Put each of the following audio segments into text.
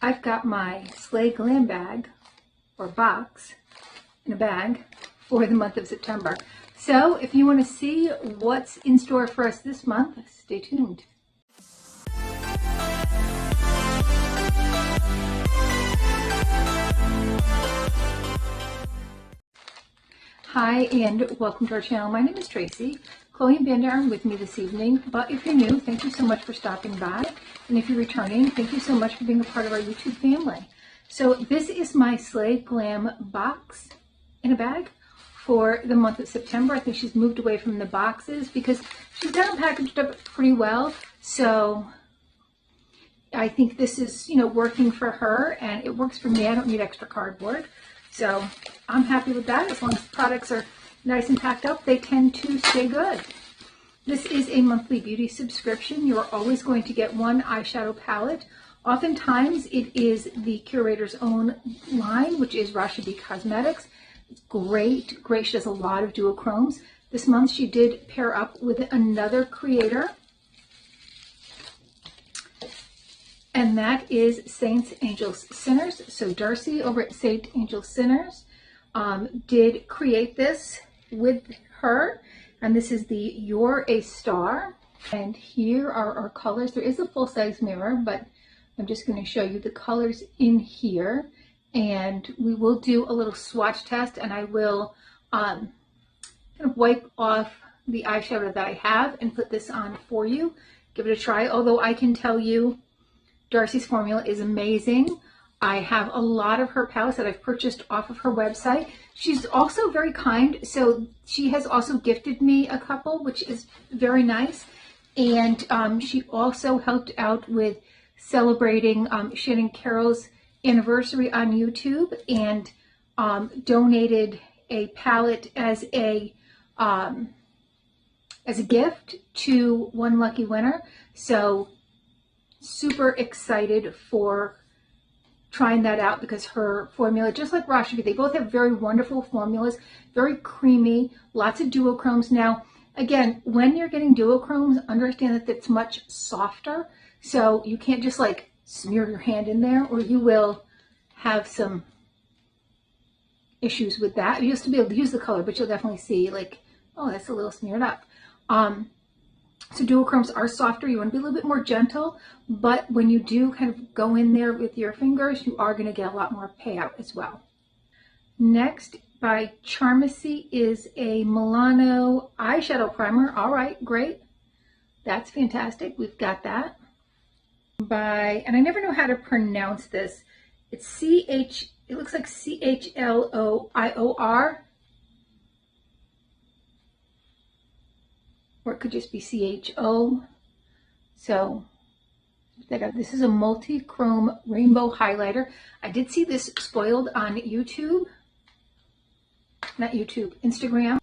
I've got my Slay Glam bag, or box, in a bag for the month of September. So if you want to see what's in store for us this month, stay tuned. Hi and welcome to our channel. My name is Tracy. Chloe and Bandit are with me this evening, but if you're new, thank you so much for stopping by. And if you're returning, thank you so much for being a part of our YouTube family. So this is my Slay Glam box in a bag for the month of September. I think she's moved away from the boxes because she's got them packaged up pretty well. So I think this is, working for her, and it works for me. I don't need extra cardboard. So I'm happy with that. As long as the products are nice and packed up, they tend to stay good. This is a monthly beauty subscription. You're always going to get one eyeshadow palette. Oftentimes it is the curator's own line, which is Rasha Cosmetics. It's great. She does a lot of duochromes. This month she did pair up with another creator, and that is Saints, Angels, Sinners. So Darcy over at Saint Angels Sinners did create this with her, and this is the You're a Star. And here are our colors. There is a full-size mirror, but I'm just going to show you the colors in here, and we will do a little swatch test, and I will kind of wipe off the eyeshadow that I have and put this on for you. Give it a try, although I can tell you Darcy's formula is amazing. I have a lot of her palettes that I've purchased off of her website. She's also very kind, so she has also gifted me a couple, which is very nice. And she also helped out with celebrating Shannon Carroll's anniversary on YouTube, and donated a palette as a gift to one lucky winner. So super excited for trying that out, because her formula, just like Rasha, they both have very wonderful formulas, very creamy, lots of duochromes. Now, again, when you're getting duochromes, understand that it's much softer, so you can't just like smear your hand in there, or you will have some issues with that. You used to be able to use the color, but you'll definitely see like, oh, that's a little smeared up. So duochromes are softer. You want to be a little bit more gentle, but when you do kind of go in there with your fingers, you are going to get a lot more payout as well. Next, by Charmacy, is a Milano eyeshadow primer. All right, great. That's fantastic. We've got that. And I never know how to pronounce this. It's it looks like Chloior. Or it could just be CHO. So this is a multi-chrome rainbow highlighter. I did see this spoiled on YouTube. Not YouTube, Instagram.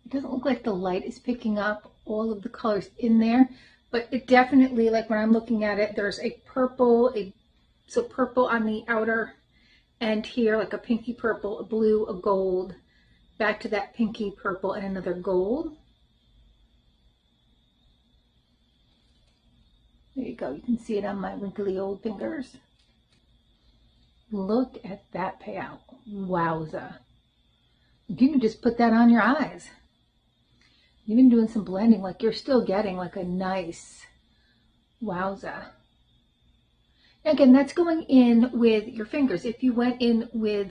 It doesn't look like the light is picking up all of the colors in there, but it definitely, like when I'm looking at it, there's a purple, so purple on the outer end here, like a pinky purple, a blue, a gold, back to that pinky purple, and another gold. There you go. You can see it on my wrinkly old fingers. Look at that payout. Wowza. You can just put that on your eyes. Even doing some blending, like you're still getting like a nice wowza. Again, that's going in with your fingers. If you went in with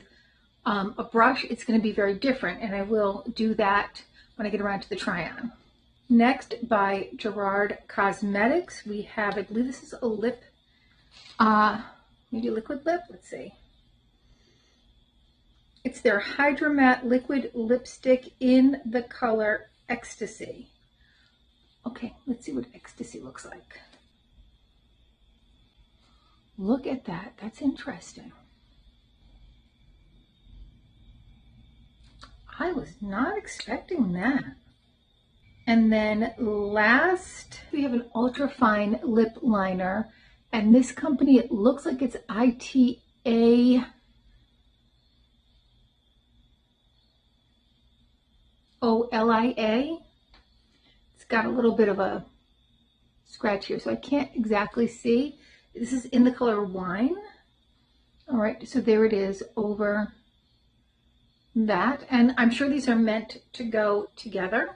a brush, it's going to be very different, and I will do that when I get around to the try-on. Next, by Gerard Cosmetics, we have, I believe this is a lip, maybe a liquid lip, let's see. It's their Hydra Matte Liquid Lipstick in the color Ecstasy. Okay, let's see what Ecstasy looks like. Look at that, that's interesting. I was not expecting that. And then last, we have an ultra fine lip liner, and this company, it looks like it's ITA OLIA. It's got a little bit of a scratch here, so I can't exactly see. This is in the color wine. All right, so there it is over that, and I'm sure these are meant to go together.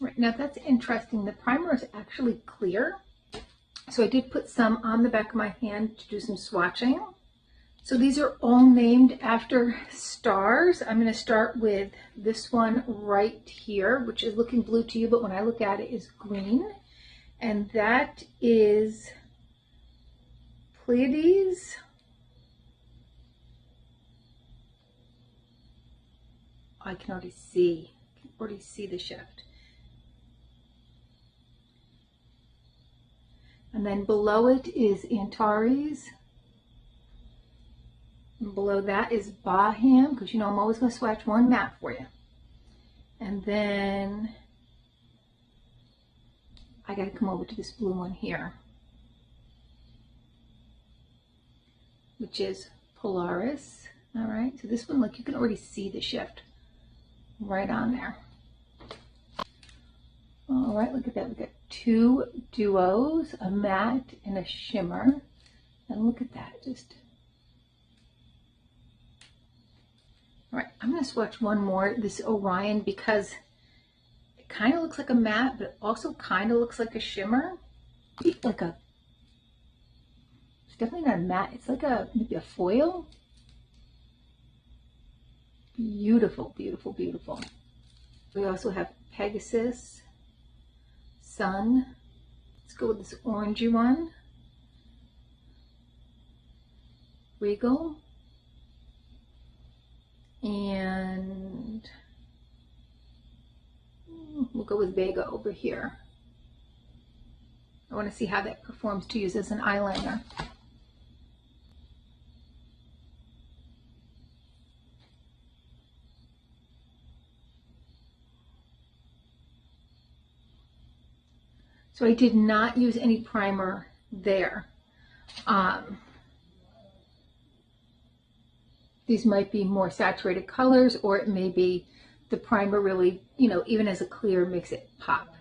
Right, now that's interesting. The primer is actually clear, so I did put some on the back of my hand to do some swatching. So these are all named after stars. I'm going to start with this one right here, which is looking blue to you, but when I look at it is green. And that is Pleiades. I can already see the shift. And then below it is Antares. And below that is Baham, because you know I'm always going to swatch one matte for you. And then I got to come over to this blue one here, which is Polaris. All right, so this one, look, you can already see the shift right on there. All right, look at that. We got two duos, a matte and a shimmer. And look at that, just. All right, I'm going to swatch one more, this Orion, because it kind of looks like a matte, but it also kind of looks like a shimmer. It's definitely not a matte. It's like maybe a foil. Beautiful, beautiful, beautiful. We also have Pegasus, Sun. Let's go with this orangey one. Regal. And we'll go with Vega over here. I want to see how that performs to use as an eyeliner. So I did not use any primer there. These might be more saturated colors, or it may be the primer really, you know, even as a clear makes it pop.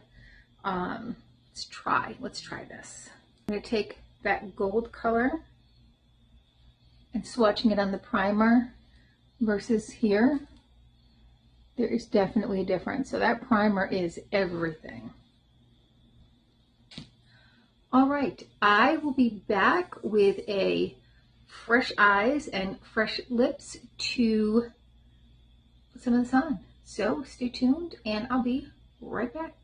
Let's try this. I'm going to take that gold color and swatching it on the primer versus here. There is definitely a difference. So that primer is everything. All right, I will be back with a fresh eyes and fresh lips to put some of this on. So stay tuned and I'll be right back.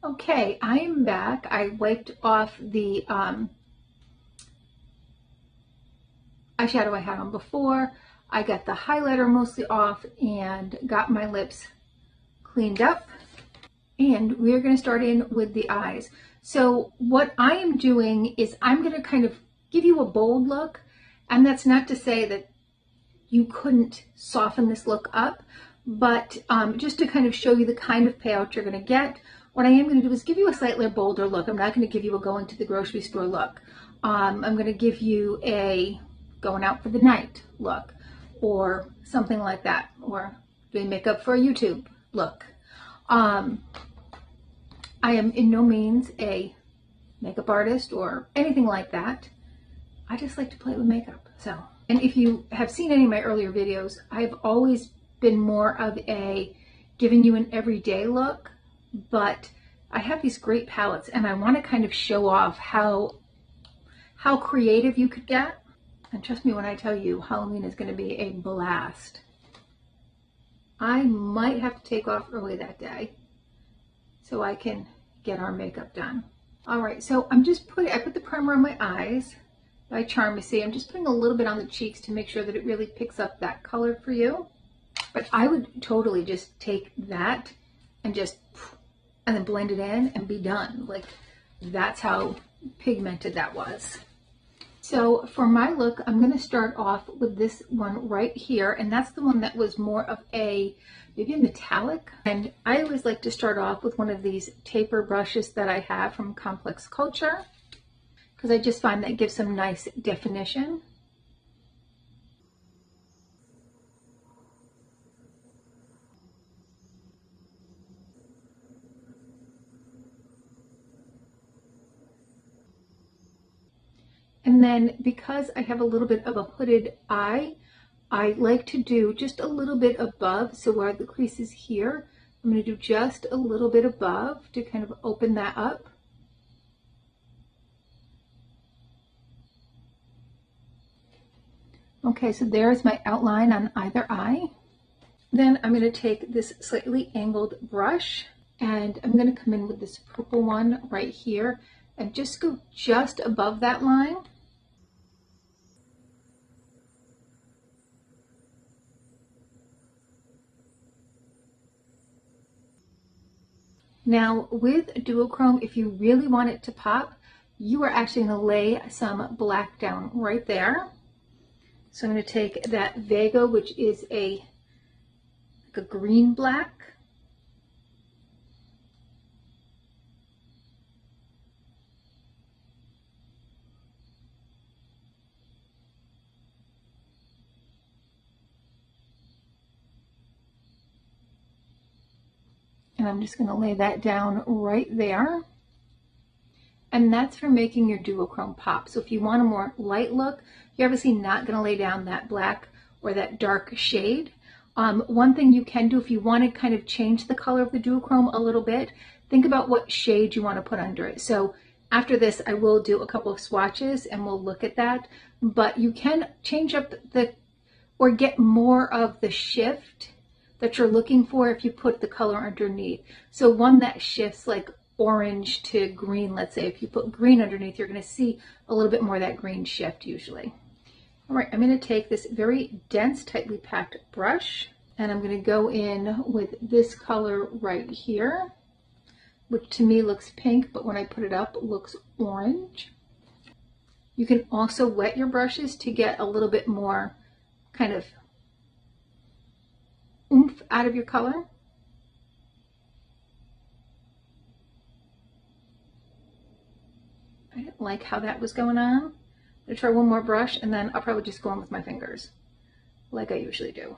Okay, I am back. I wiped off the eyeshadow I had on before. I got the highlighter mostly off and got my lips cleaned up. And we're going to start in with the eyes. So what I am doing is I'm going to kind of give you a bold look. And that's not to say that you couldn't soften this look up, but just to kind of show you the kind of payout you're going to get. What I am going to do is give you a slightly bolder look. I'm not going to give you a going to the grocery store look. I'm going to give you a going out for the night look or something like that, or doing makeup for a YouTube look. I am in no means a makeup artist or anything like that. I just like to play with makeup. So, and if you have seen any of my earlier videos, I've always been more of a giving you an everyday look, but I have these great palettes and I want to kind of show off how creative you could get. And trust me when I tell you, Halloween is going to be a blast. I might have to take off early that day so I can get our makeup done. All right, so I put the primer on my eyes by Charmacy. I'm just putting a little bit on the cheeks to make sure that it really picks up that color for you. But I would totally just take that and then blend it in and be done. Like, that's how pigmented that was. So for my look, I'm going to start off with this one right here, and that's the one that was more of maybe a metallic. And I always like to start off with one of these taper brushes that I have from Complex Culture, because I just find that gives some nice definition. And then because I have a little bit of a hooded eye, I like to do just a little bit above. So where the crease is here, I'm going to do just a little bit above to kind of open that up. Okay, so there's my outline on either eye. Then I'm going to take this slightly angled brush and I'm going to come in with this purple one right here and just go just above that line. Now with duochrome, if you really want it to pop, you are actually going to lay some black down right there. So I'm going to take that Vega, which is like a green black. And I'm just going to lay that down right there. And that's for making your duochrome pop. So if you want a more light look, you're obviously not going to lay down that black or that dark shade. One thing you can do if you want to kind of change the color of the duochrome a little bit, think about what shade you want to put under it. So after this, I will do a couple of swatches and we'll look at that. But you can change up or get more of the shift that you're looking for if you put the color underneath. So one that shifts like orange to green, let's say if you put green underneath, you're going to see a little bit more of that green shift usually. All right, I'm going to take this very dense, tightly packed brush and I'm going to go in with this color right here, which to me looks pink, but when I put it up, it looks orange. You can also wet your brushes to get a little bit more kind of oomph out of your color. I didn't like how that was going on. I'm gonna try one more brush and then I'll probably just go on with my fingers like I usually do.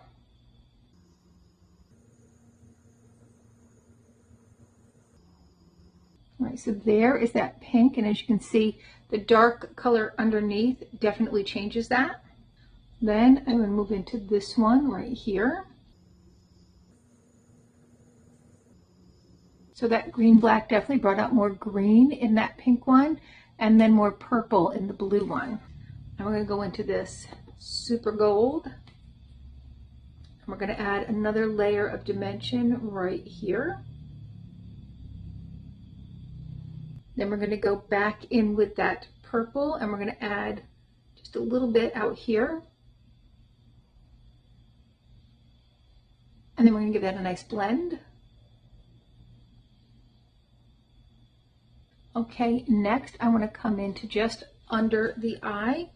All right, so there is that pink, and as you can see, the dark color underneath definitely changes that. Then I'm going to move into this one right here. So that green black definitely brought out more green in that pink one, and then more purple in the blue one. And we're going to go into this super gold. And we're going to add another layer of dimension right here. Then we're going to go back in with that purple and we're going to add just a little bit out here. And then we're going to give that a nice blend. Okay, next I want to come into just under the eye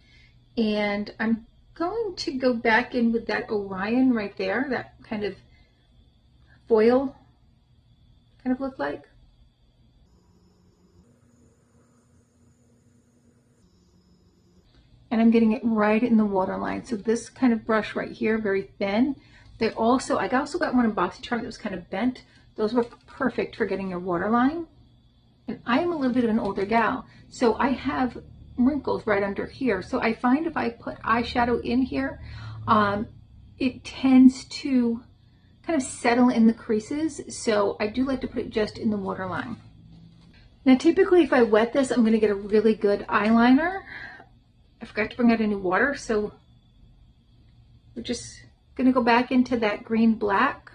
and I'm going to go back in with that Orion right there, that kind of foil kind of look like. And I'm getting it right in the waterline. So this kind of brush right here, very thin. I also got one in BoxyCharm that was kind of bent. Those were perfect for getting your waterline. And I'm a little bit of an older gal, so I have wrinkles right under here. So I find if I put eyeshadow in here, it tends to kind of settle in the creases. So I do like to put it just in the waterline. Now typically if I wet this, I'm going to get a really good eyeliner. I forgot to bring out any water, so we're just going to go back into that green black.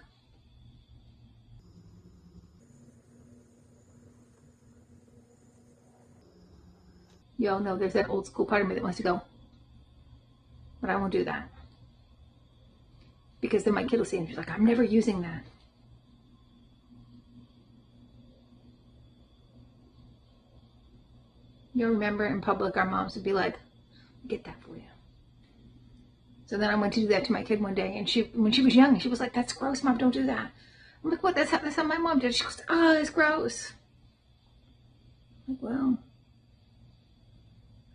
Yo, no, there's that old school part of me that wants to go, but I won't do that. Because then my kid will see it and she's like, I'm never using that. You'll remember in public, our moms would be like, get that for you. So then I went to do that to my kid one day, and when she was young, she was like, that's gross, Mom, don't do that. I'm like, what? That's how my mom did. She goes, oh, it's gross. I'm like, well,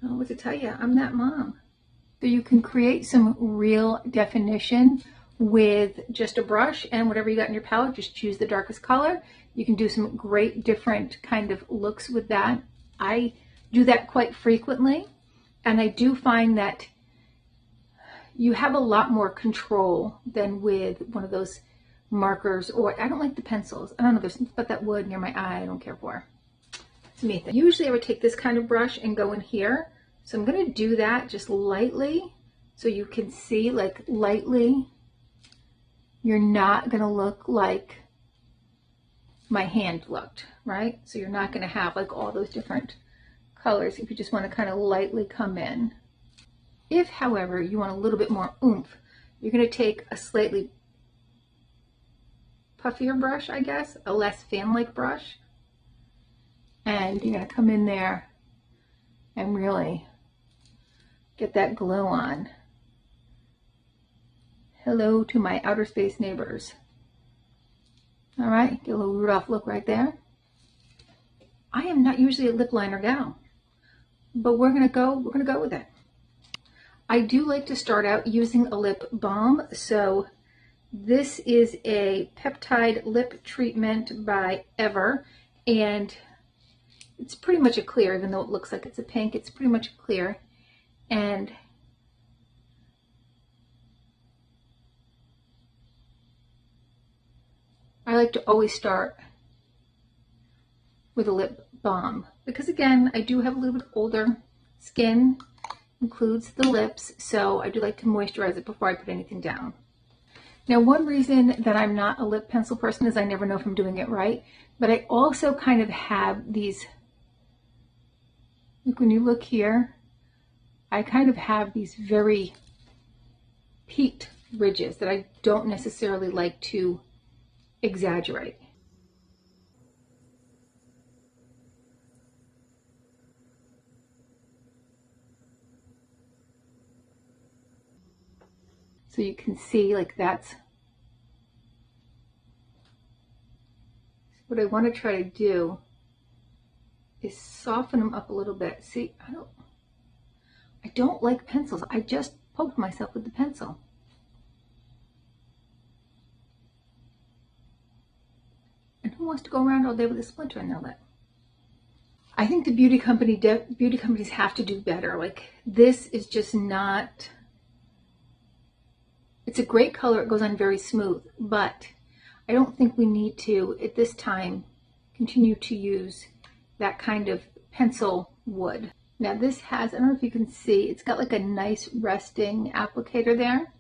I don't know what to tell you. I'm that mom. So you can create some real definition with just a brush and whatever you got in your palette, just choose the darkest color. You can do some great different kind of looks with that. I do that quite frequently. And I do find that you have a lot more control than with one of those markers, or I don't like the pencils. I don't know, there's something about that wood near my eye I don't care for. It's me. Usually I would take this kind of brush and go in here. So I'm going to do that just lightly so you can see, like, lightly. You're not going to look like my hand looked, right? So you're not going to have like all those different colors if you just want to kind of lightly come in. If, however, you want a little bit more oomph, you're going to take a slightly puffier brush, I guess, a less fan-like brush, and you're going to come in there and really get that glow on. Hello to my outer space neighbors. All right, get a little Rudolph look right there. I am not usually a lip liner gal, but we're gonna go with it. I do like to start out using a lip balm. So this is a peptide lip treatment by Ever, and it's pretty much a clear, even though it looks like it's a pink, it's pretty much clear. And I like to always start with a lip balm because, again, I do have a little bit older skin, includes the lips, so I do like to moisturize it before I put anything down. Now, one reason that I'm not a lip pencil person is I never know if I'm doing it right, but I also kind of have these, like when you look here, I kind of have these very peaked ridges that I don't necessarily like to exaggerate. So you can see, like, that's what I want to try to do, is soften them up a little bit. See, I don't like pencils. I just poked myself with the pencil. And who wants to go around all day with a splinter in their lip? I think the beauty companies have to do better. Like, this is just not, it's a great color. It goes on very smooth, but I don't think we need to, at this time, continue to use that kind of pencil wood. Now this has, I don't know if you can see, it's got like a nice resting applicator there.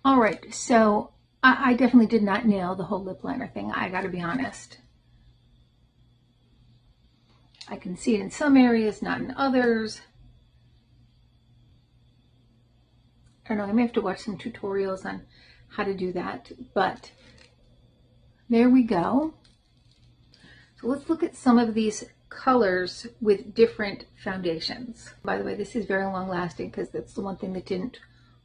All right, so I definitely did not nail the whole lip liner thing. I gotta be honest. I can see it in some areas, not in others. I don't know, I may have to watch some tutorials on how to do that, but there we go. So let's look at some of these colors with different foundations. By the way, this is very long lasting because that's the one thing that didn't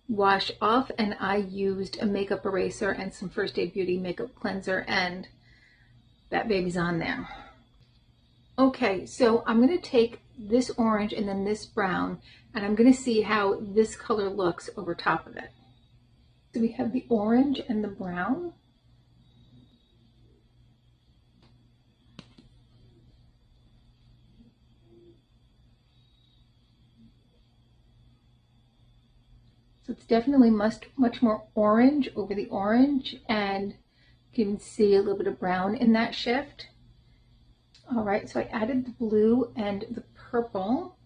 wash off, and I used a makeup eraser and some First Aid Beauty makeup cleanser, and that baby's on there. Okay, so I'm going to take this orange and then this brown, and I'm going to see how this color looks over top of it. So we have the orange and the brown. So it's definitely much more orange over the orange, and you can see a little bit of brown in that shift. All right, so I added the blue and the purple.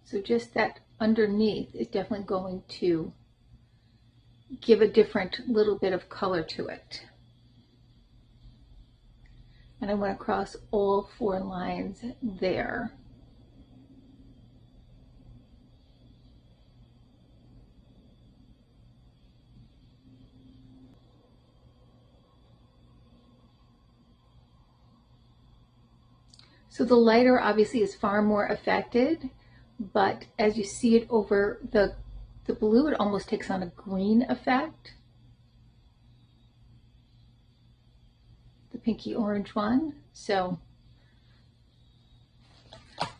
So just that underneath is definitely going to give a different little bit of color to it. And I went across all 4 lines there. So the lighter obviously is far more affected, but as you see it over the blue, it almost takes on a green effect. The pinky orange one. So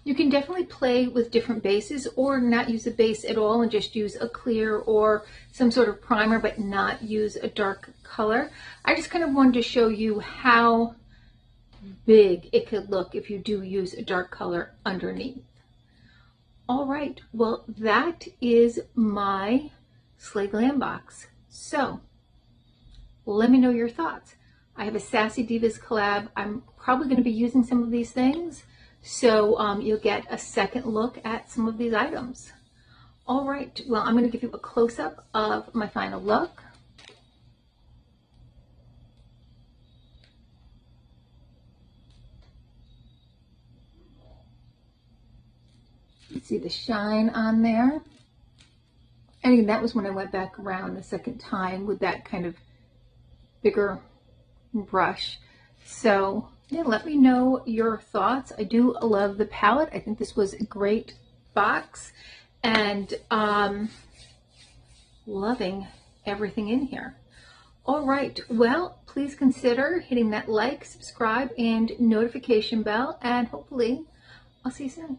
You can definitely play with different bases or not use a base at all and just use a clear or some sort of primer, but not use a dark color. I just kind of wanted to show you how big it could look if you do use a dark color underneath. All right, well, that is my Slay Glam box. So let me know your thoughts. I have a Sassy Divas collab. I'm probably going to be using some of these things, so you'll get a second look at some of these items. All right, well, I'm going to give you a close-up of my final look. You see the shine on there. And again, that was when I went back around the second time with that kind of bigger brush. So yeah, let me know your thoughts. I do love the palette. I think this was a great box, and loving everything in here. All right, well, please consider hitting that like, subscribe, and notification bell, and hopefully I'll see you soon.